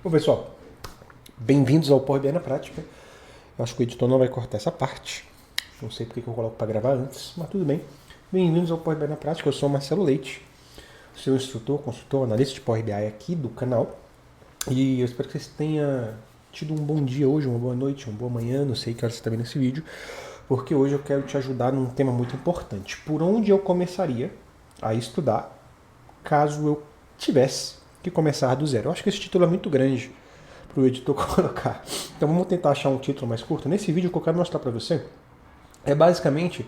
Bom, pessoal, bem-vindos ao Power BI na Prática. Eu acho que o editor não vai cortar essa parte. Não sei porque que eu coloco para gravar antes, mas tudo bem. Bem-vindos ao Power BI na Prática. Eu sou o Marcelo Leite, seu instrutor, consultor, analista de Power BI aqui do canal. E eu espero que vocês tenham tido um bom dia hoje, uma boa noite, uma boa manhã, não sei que hora você está vendo esse vídeo, porque hoje eu quero te ajudar num tema muito importante. Por onde eu começaria a estudar caso eu tivesse que começar do zero? Eu acho que esse título é muito grande para o editor colocar. Então vamos tentar achar um título mais curto. Nesse vídeo o que eu quero mostrar para você é basicamente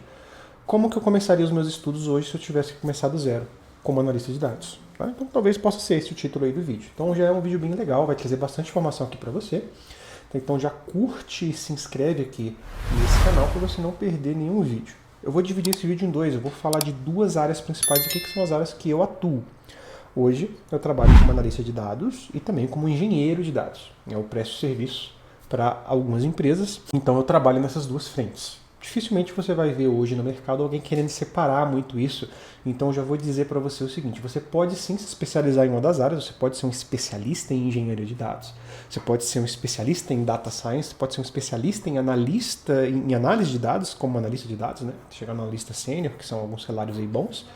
como que eu começaria os meus estudos hoje se eu tivesse que começar do zero, como analista de dados. Tá? Então talvez possa ser esse o título aí do vídeo. Então já é um vídeo bem legal, vai trazer bastante informação aqui para você. Então já curte e se inscreve aqui nesse canal para você não perder nenhum vídeo. Eu vou dividir esse vídeo em dois, eu vou falar de duas áreas principais aqui, que são as áreas que eu atuo. Hoje eu trabalho como analista de dados e também como engenheiro de dados. Eu presto serviço para algumas empresas, então eu trabalho nessas duas frentes. Dificilmente você vai ver hoje no mercado alguém querendo separar muito isso, então eu já vou dizer para você o seguinte: você pode sim se especializar em uma das áreas, você pode ser um especialista em engenharia de dados, você pode ser um especialista em data science, você pode ser um especialista em analista, em análise de dados, como analista de dados, né? Chegar no analista sênior, que são alguns salários aí bons,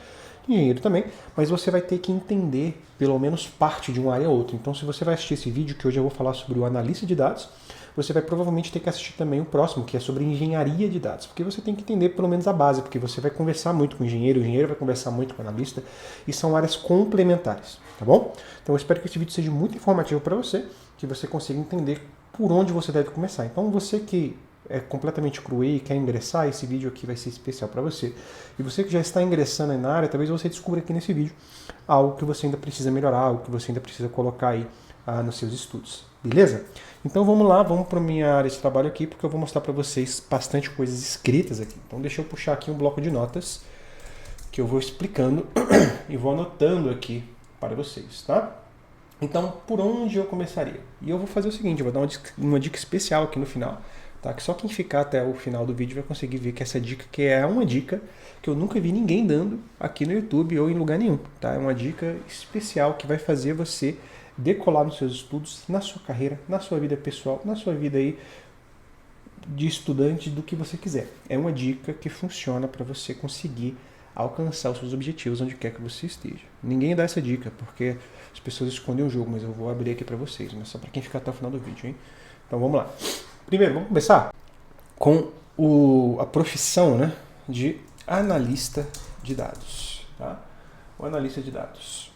engenheiro também, mas você vai ter que entender pelo menos parte de uma área ou outra. Então, se você vai assistir esse vídeo, que hoje eu vou falar sobre o analista de dados, você vai provavelmente ter que assistir também o próximo, que é sobre engenharia de dados, porque você tem que entender pelo menos a base, porque você vai conversar muito com o engenheiro vai conversar muito com o analista, e são áreas complementares, tá bom? Então, eu espero que esse vídeo seja muito informativo para você, que você consiga entender por onde você deve começar. Então, você que é completamente cru e quer ingressar, esse vídeo aqui vai ser especial para você. E você que já está ingressando aí na área, talvez você descubra aqui nesse vídeo algo que você ainda precisa melhorar, algo que você ainda precisa colocar aí nos seus estudos. Beleza? Então vamos lá, vamos para a minha área de trabalho aqui, porque eu vou mostrar para vocês bastante coisas escritas aqui. Então deixa eu puxar aqui um bloco de notas que eu vou explicando e vou anotando aqui para vocês, tá? Então, por onde eu começaria? E eu vou fazer o seguinte, eu vou dar uma dica especial aqui no final, tá? Que só quem ficar até o final do vídeo vai conseguir ver que essa dica que é uma dica que eu nunca vi ninguém dando aqui no YouTube ou em lugar nenhum, tá? É uma dica especial que vai fazer você decolar nos seus estudos, na sua carreira, na sua vida pessoal, na sua vida aí de estudante, do que você quiser. É uma dica que funciona para você conseguir alcançar os seus objetivos onde quer que você esteja. Ninguém dá essa dica, porque as pessoas escondem o jogo, mas eu vou abrir aqui para vocês, mas só para quem ficar até o final do vídeo, hein? Então vamos lá. Primeiro, vamos começar com a profissão, né, de analista de dados. Tá? O analista de dados,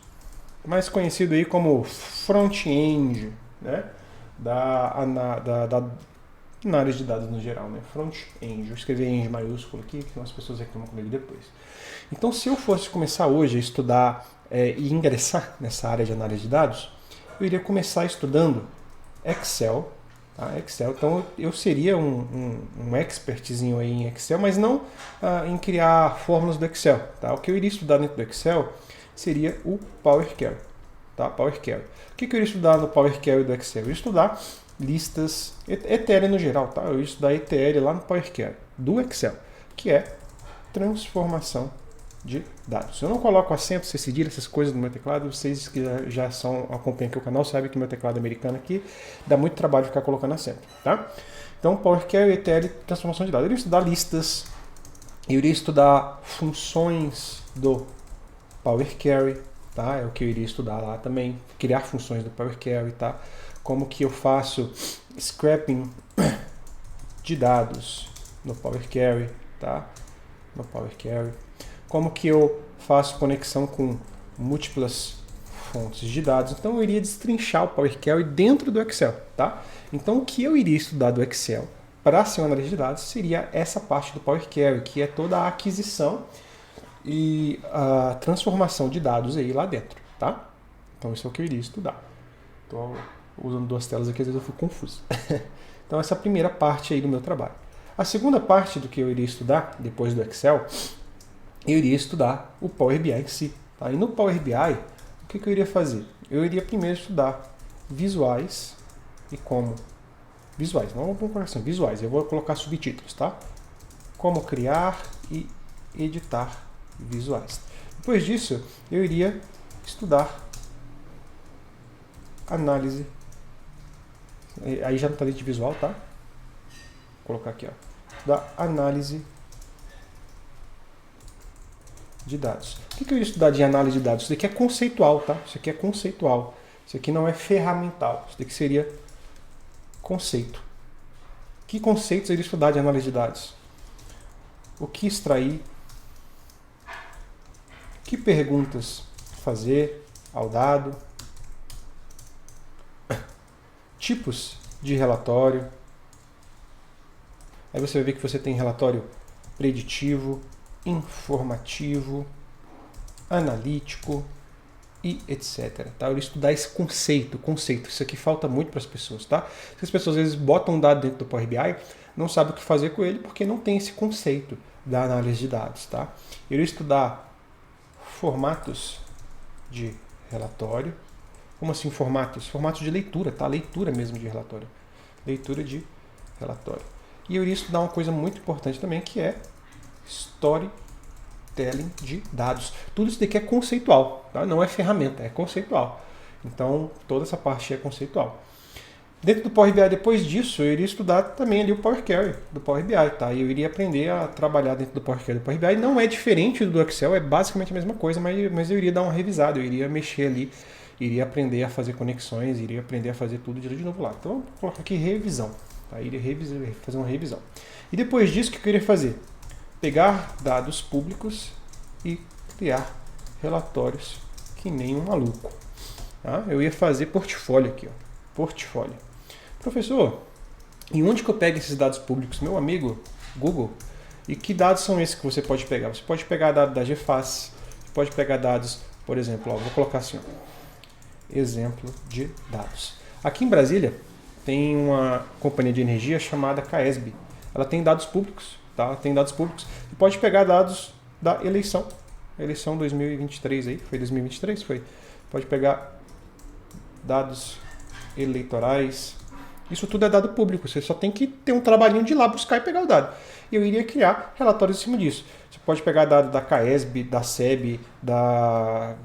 mais conhecido aí como front-end, né, na área de dados no geral, né? Front-end. Eu escrevi em maiúsculo aqui, que as pessoas reclamam comigo depois. Então, se eu fosse começar hoje a estudar e ingressar nessa área de análise de dados, eu iria começar estudando Excel. Tá? Excel. Então, eu seria um expertzinho aí em Excel, mas não em criar fórmulas do Excel. Tá? O que eu iria estudar dentro do Excel seria o Power Query. Tá? Power Query. O que eu iria estudar no Power Query do Excel? Eu iria estudar listas, ETL no geral, tá? Eu ia estudar ETL lá no Power Query do Excel, que é transformação de dados. Eu não coloco acento, cedilha, essas coisas no meu teclado. Vocês que já acompanham aqui o canal sabem que meu teclado americano aqui dá muito trabalho ficar colocando acento, tá? Então, Power Query, ETL, transformação de dados. Eu iria estudar listas, eu iria estudar funções do Power Query, tá? É o que eu iria estudar lá também, criar funções do Power Query, tá? Como que eu faço scraping de dados no Power Query, tá? No Power Query. Como que eu faço conexão com múltiplas fontes de dados. Então eu iria destrinchar o Power Query dentro do Excel, tá? Então o que eu iria estudar do Excel para ser um analista de dados seria essa parte do Power Query, que é toda a aquisição e a transformação de dados aí lá dentro, tá? Então isso é o que eu iria estudar. Estou usando duas telas aqui, às vezes eu fico confuso. Então essa é a primeira parte aí do meu trabalho. A segunda parte do que eu iria estudar, depois do Excel, eu iria estudar o Power BI em si. Tá? E no Power BI, o que eu iria fazer? Eu iria primeiro estudar visuais e como... Visuais, não vou colocar assim, visuais. Eu vou colocar subtítulos, tá? Como criar e editar visuais. Depois disso, eu iria estudar análise Aí já não está dentro de visual, tá? Vou colocar aqui, ó. Estudar análise de dados. O que eu ia estudar de análise de dados? Isso daqui é conceitual, tá? Isso aqui é conceitual. Isso aqui não é ferramental. Isso daqui seria conceito. Que conceitos eu iria estudar de análise de dados? O que extrair? Que perguntas fazer ao dado? Tipos de relatório. Aí você vai ver que você tem relatório preditivo, informativo, analítico e etc. Tá? Eu iria estudar esse conceito. Isso aqui falta muito para as pessoas. Tá? As pessoas às vezes botam um dado dentro do Power BI, não sabem o que fazer com ele porque não tem esse conceito da análise de dados. Tá? Eu iria estudar formatos de relatório. Como assim formatos? Formatos de leitura, tá? Leitura mesmo de relatório. Leitura de relatório. E eu iria estudar uma coisa muito importante também, que é storytelling de dados. Tudo isso daqui é conceitual, tá? Não é ferramenta, é conceitual. Então, toda essa parte é conceitual. Dentro do Power BI, depois disso, eu iria estudar também ali o Power Query do Power BI, tá? Eu iria aprender a trabalhar dentro do Power Query do Power BI. Não é diferente do Excel, é basicamente a mesma coisa, mas eu iria dar uma revisada, eu iria mexer ali, iria aprender a fazer conexões, iria aprender a fazer tudo de novo lá. Então, vou colocar aqui revisão, tá? Iria fazer uma revisão. E depois disso, o que eu iria fazer? Pegar dados públicos e criar relatórios que nem um maluco. Tá? Eu ia fazer portfólio aqui, ó. Portfólio. Professor, e onde que eu pego esses dados públicos? Meu amigo, Google. E que dados são esses que você pode pegar? Você pode pegar dados da GFAS, você pode pegar dados, por exemplo, ó, vou colocar assim, ó, exemplo de dados. Aqui em Brasília tem uma companhia de energia chamada CAESB. Ela tem dados públicos, tá? Ela tem dados públicos. Você pode pegar dados da eleição. Eleição 2023 aí, foi 2023? Foi. Pode pegar dados eleitorais. Isso tudo é dado público. Você só tem que ter um trabalhinho de ir lá buscar e pegar o dado. E eu iria criar relatórios em cima disso. Você pode pegar dado da CAESB, da SEB, da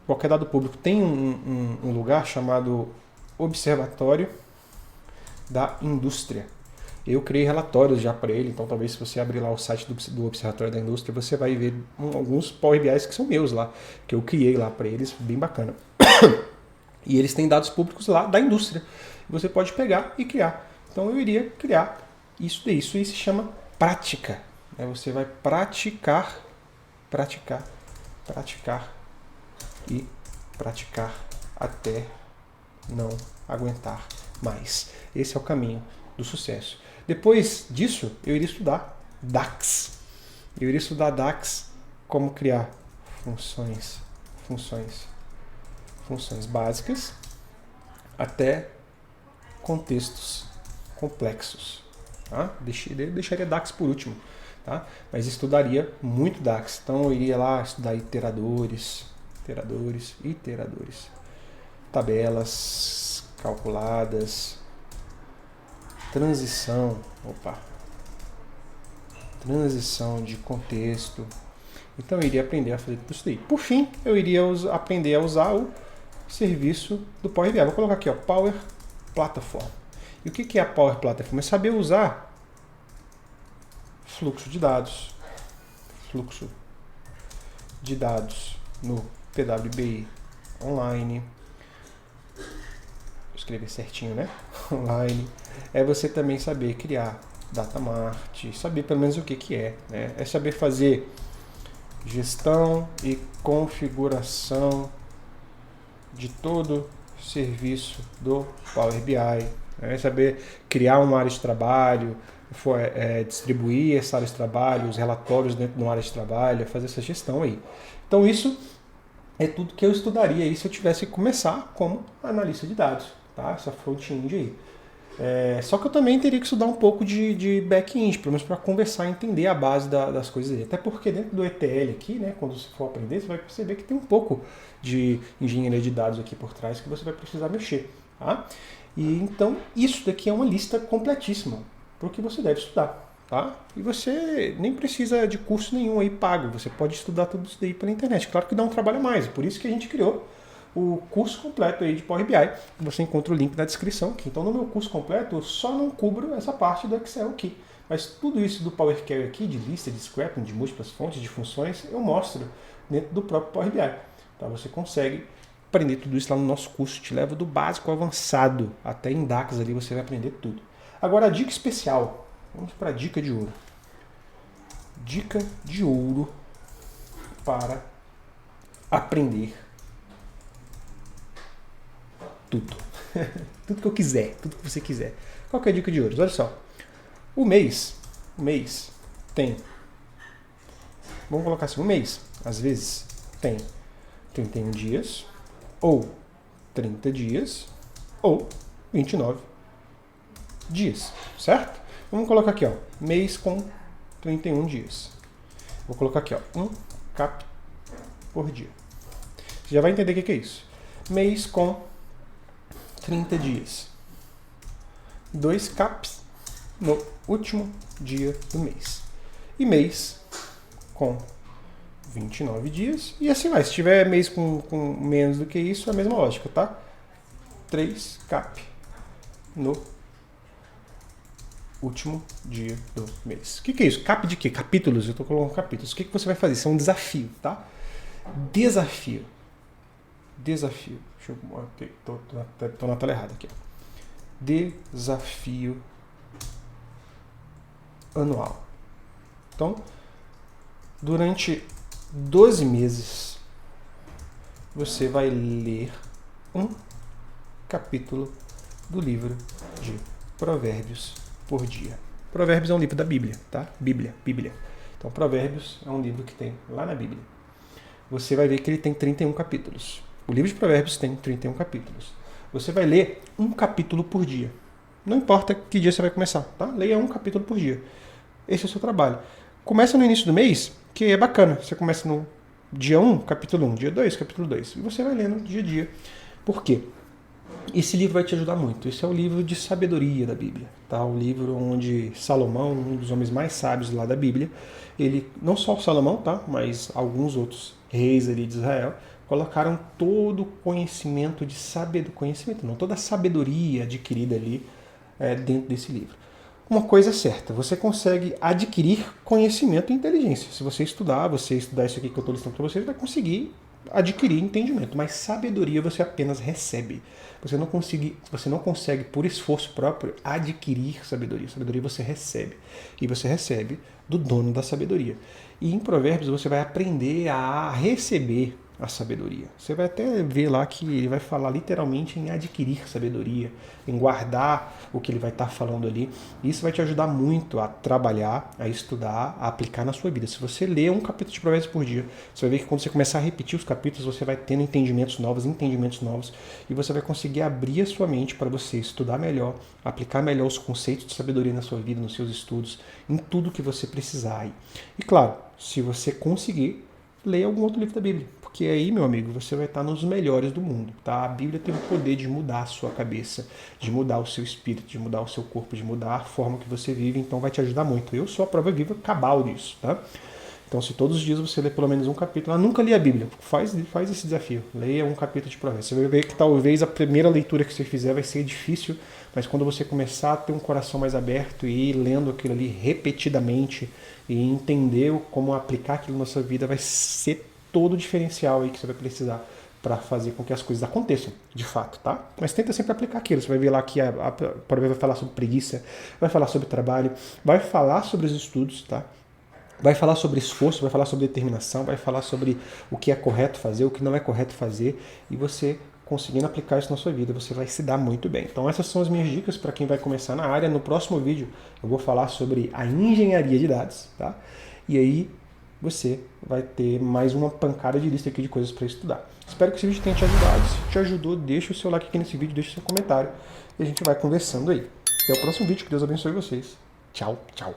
qualquer dado público. Tem um lugar chamado Observatório da Indústria. Eu criei relatórios já para ele, então talvez se você abrir lá o site do Observatório da Indústria, você vai ver alguns Power BIs que são meus lá, que eu criei lá para eles, bem bacana. E eles têm dados públicos lá da indústria. Você pode pegar e criar. Então eu iria criar isso daí. Isso aí se chama prática. Você vai praticar e praticar até não aguentar mais. Esse é o caminho do sucesso. Depois disso, eu iria estudar DAX. Eu iria estudar DAX, como criar funções básicas até contextos complexos. Tá? Deixaria DAX por último, tá? Mas estudaria muito DAX. Então eu iria lá estudar iteradores, tabelas calculadas, transição de contexto. Então eu iria aprender a fazer tudo isso daí. Por fim, eu iria aprender a usar o serviço do Power BI. Vou colocar aqui, ó, Power Platform. E o que é a Power Platform? É saber usar fluxo de dados no PWBI online. Vou escrever certinho, né? Online. É você também saber criar data mart, saber pelo menos o que é, né? É saber fazer gestão e configuração de todo o serviço do Power BI, né? Saber criar uma área de trabalho, distribuir essa área de trabalho, os relatórios dentro de uma área de trabalho, fazer essa gestão aí. Então isso é tudo que eu estudaria aí se eu tivesse que começar como analista de dados, tá? Essa front-end aí. Só que eu também teria que estudar um pouco de back-end, pelo menos para conversar e entender a base das coisas aí. Até porque dentro do ETL aqui, né, quando você for aprender, você vai perceber que tem um pouco de engenharia de dados aqui por trás que você vai precisar mexer. Tá? E então isso daqui é uma lista completíssima para o que você deve estudar. Tá? E você nem precisa de curso nenhum aí pago, você pode estudar tudo isso daí pela internet. Claro que dá um trabalho a mais, por isso que a gente criou o curso completo aí de Power BI. Você encontra o link na descrição aqui. Então, no meu curso completo, eu só não cubro essa parte do Excel aqui. Mas tudo isso do Power Query aqui, de lista, de scrapping, de múltiplas fontes, de funções, eu mostro dentro do próprio Power BI. Então, você consegue aprender tudo isso lá no nosso curso. Te leva do básico ao avançado. Até em DAX ali você vai aprender tudo. Agora, a dica especial. Vamos para a dica de ouro. Dica de ouro para aprender tudo. Tudo que eu quiser, tudo que você quiser. Qual que é a dica de ouro? Olha só. O mês tem, vamos colocar assim, o mês, às vezes, tem 31 dias, ou 30 dias, ou 29 dias, certo? Vamos colocar aqui, ó, mês com 31 dias. Vou colocar aqui, ó, 1 cap por dia. Você já vai entender o que é isso. Mês com 30 dias. 2 caps no último dia do mês. E mês com 29 dias. E assim vai. Se tiver mês com menos do que isso, é a mesma lógica, tá? 3 cap no último dia do mês. O que é isso? Cap de quê? Capítulos. Eu estou colocando capítulos. O que você vai fazer? Isso é um desafio, tá? Desafio. Deixa eu... Ok, tô na tela errada aqui. Desafio anual. Então, durante 12 meses, você vai ler um capítulo do livro de Provérbios por dia. Provérbios é um livro da Bíblia, tá? Bíblia. Então, Provérbios é um livro que tem lá na Bíblia. Você vai ver que ele tem 31 capítulos. O livro de Provérbios tem 31 capítulos. Você vai ler um capítulo por dia. Não importa que dia você vai começar, tá? Leia um capítulo por dia. Esse é o seu trabalho. Começa no início do mês, que é bacana. Você começa no dia 1, capítulo 1, dia 2, capítulo 2. E você vai lendo dia a dia. Por quê? Esse livro vai te ajudar muito. Esse é o livro de sabedoria da Bíblia. Tá? O livro onde Salomão, um dos homens mais sábios lá da Bíblia, ele, não só Salomão, tá? Mas alguns outros reis ali de Israel, colocaram todo o conhecimento de sabedoria, conhecimento não, toda a sabedoria adquirida ali dentro desse livro. Uma coisa é certa, você consegue adquirir conhecimento e inteligência. Se você estudar isso aqui que eu estou listando para você vai conseguir adquirir entendimento, mas sabedoria você apenas recebe. Você não consegue, por esforço próprio, adquirir sabedoria. Sabedoria você recebe. E você recebe do dono da sabedoria. E em Provérbios você vai aprender a receber a sabedoria. Você vai até ver lá que ele vai falar literalmente em adquirir sabedoria, em guardar o que ele vai estar falando ali. Isso vai te ajudar muito a trabalhar, a estudar, a aplicar na sua vida. Se você ler um capítulo de Provérbios por dia, você vai ver que quando você começar a repetir os capítulos, você vai tendo entendimentos novos, e você vai conseguir abrir a sua mente para você estudar melhor, aplicar melhor os conceitos de sabedoria na sua vida, nos seus estudos, em tudo que você precisar aí. E claro, se você conseguir, leia algum outro livro da Bíblia. Porque aí, meu amigo, você vai estar nos melhores do mundo, tá? A Bíblia tem o poder de mudar a sua cabeça, de mudar o seu espírito, de mudar o seu corpo, de mudar a forma que você vive, então vai te ajudar muito. Eu sou a prova viva cabal disso, tá? Então, se todos os dias você lê pelo menos um capítulo, nunca li a Bíblia, faz esse desafio, leia um capítulo de Provérbios. Você vai ver que talvez a primeira leitura que você fizer vai ser difícil, mas quando você começar a ter um coração mais aberto e ir lendo aquilo ali repetidamente e entender como aplicar aquilo na sua vida, vai ser todo o diferencial aí que você vai precisar para fazer com que as coisas aconteçam, de fato, tá? Mas tenta sempre aplicar aquilo. Você vai ver lá que a Provérbios vai falar sobre preguiça, vai falar sobre trabalho, vai falar sobre os estudos, tá? Vai falar sobre esforço, vai falar sobre determinação, vai falar sobre o que é correto fazer, o que não é correto fazer, e você conseguindo aplicar isso na sua vida, você vai se dar muito bem. Então essas são as minhas dicas para quem vai começar na área. No próximo vídeo eu vou falar sobre a engenharia de dados, tá? E aí você vai ter mais uma pancada de lista aqui de coisas para estudar. Espero que esse vídeo tenha te ajudado. Se te ajudou, deixa o seu like aqui nesse vídeo, deixa o seu comentário e a gente vai conversando aí. Até o próximo vídeo, que Deus abençoe vocês. Tchau, tchau.